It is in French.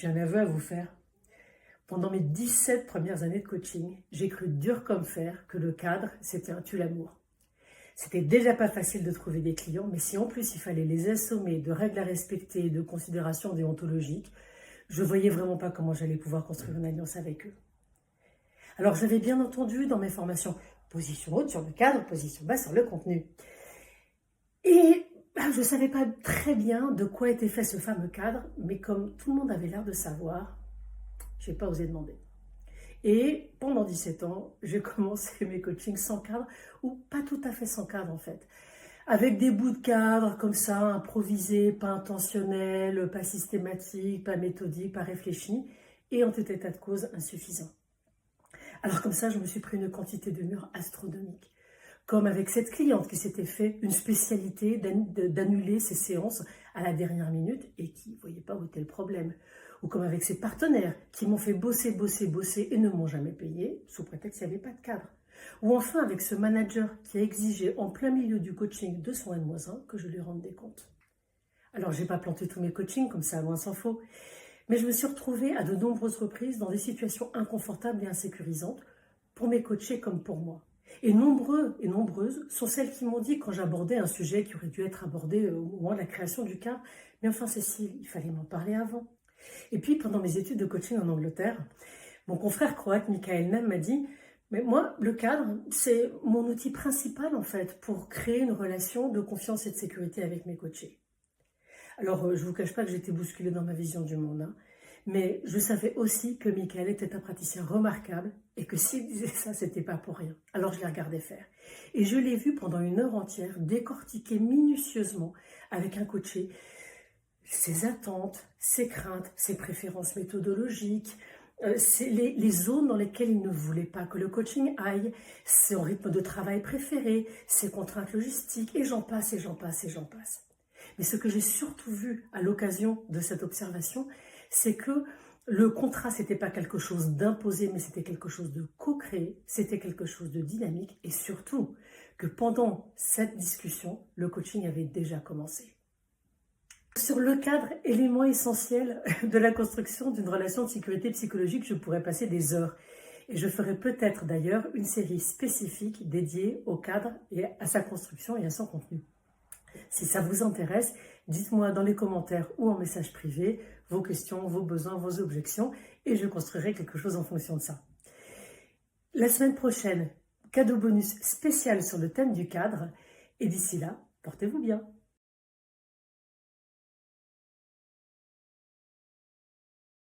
J'ai un aveu à vous faire. Pendant mes 17 premières années de coaching, j'ai cru dur comme fer que le cadre, c'était un tue-l'amour. C'était déjà pas facile de trouver des clients, mais si en plus il fallait les assommer de règles à respecter et de considérations déontologiques, je voyais vraiment pas comment j'allais pouvoir construire une alliance avec eux. Alors j'avais bien entendu dans mes formations, position haute sur le cadre, position basse sur le contenu. Et je ne savais pas très bien de quoi était fait ce fameux cadre, mais comme tout le monde avait l'air de savoir, je n'ai pas osé demander. Et pendant 17 ans, j'ai commencé mes coachings sans cadre, ou pas tout à fait sans cadre en fait. Avec des bouts de cadre comme ça, improvisés, pas intentionnels, pas systématiques, pas méthodiques, pas réfléchis, et en tout état de cause insuffisants. Alors comme ça, je me suis pris une quantité de murs astronomiques. Comme avec cette cliente qui s'était fait une spécialité d'annuler ses séances à la dernière minute et qui ne voyait pas où était le problème. Ou comme avec ses partenaires qui m'ont fait bosser et ne m'ont jamais payé sous prétexte qu'il n'y avait pas de cadre. Ou enfin avec ce manager qui a exigé en plein milieu du coaching de son N-1 que je lui rende des comptes. Alors je n'ai pas planté tous mes coachings comme ça, loin s'en faut, mais je me suis retrouvée à de nombreuses reprises dans des situations inconfortables et insécurisantes pour mes coachés comme pour moi. Et nombreux et nombreuses sont celles qui m'ont dit quand j'abordais un sujet qui aurait dû être abordé au moment de la création du cadre, mais enfin Cécile, il fallait m'en parler avant. Et puis pendant mes études de coaching en Angleterre, mon confrère croate Michael Nem m'a dit « Mais moi, le cadre, c'est mon outil principal en fait pour créer une relation de confiance et de sécurité avec mes coachés. » Alors, je ne vous cache pas que j'étais bousculée dans ma vision du monde, hein. Mais je savais aussi que Michael était un praticien remarquable et que s'il disait ça, c'était pas pour rien. Alors je l'ai regardé faire. Et je l'ai vu pendant 1 heure entière décortiquer minutieusement avec un coaché ses attentes, ses craintes, ses préférences méthodologiques, les zones dans lesquelles il ne voulait pas que le coaching aille, son rythme de travail préféré, ses contraintes logistiques, et j'en passe, et j'en passe, et j'en passe. Mais ce que j'ai surtout vu à l'occasion de cette observation, c'est que le contrat, c'était pas quelque chose d'imposé, mais c'était quelque chose de co-créé, c'était quelque chose de dynamique, et surtout que pendant cette discussion, le coaching avait déjà commencé. Sur le cadre, élément essentiel de la construction d'une relation de sécurité psychologique, je pourrais passer des heures. Et je ferai peut-être d'ailleurs une série spécifique dédiée au cadre et à sa construction et à son contenu. Si ça vous intéresse, dites-moi dans les commentaires ou en message privé vos questions, vos besoins, vos objections et je construirai quelque chose en fonction de ça. La semaine prochaine, cadeau bonus spécial sur le thème du cadre et d'ici là, portez-vous bien.